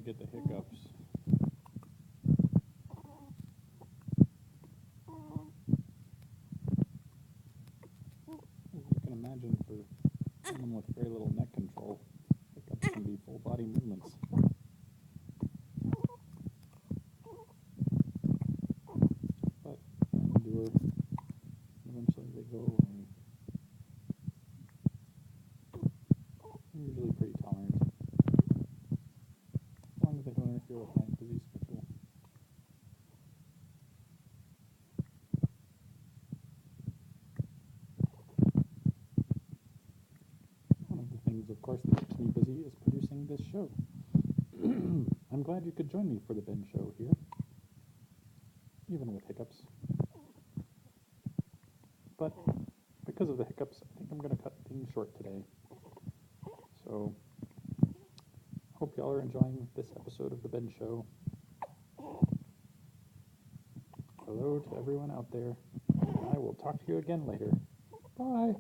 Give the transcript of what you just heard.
get the hiccups. As you can imagine, for someone with very little neck control, hiccups can be full body movements. But I endure, and eventually they go away. I'm usually pretty tolerant, as long as they don't interfere with my busy schedule. One of the things, of course, that keeps me busy is producing this show. I'm glad you could join me for the Ben Show here, even with hiccups. But because of the hiccups, I think I'm going to cut things short today. So, hope y'all are enjoying this episode of the Ben Show. Hello to everyone out there. I will talk to you again later. Bye.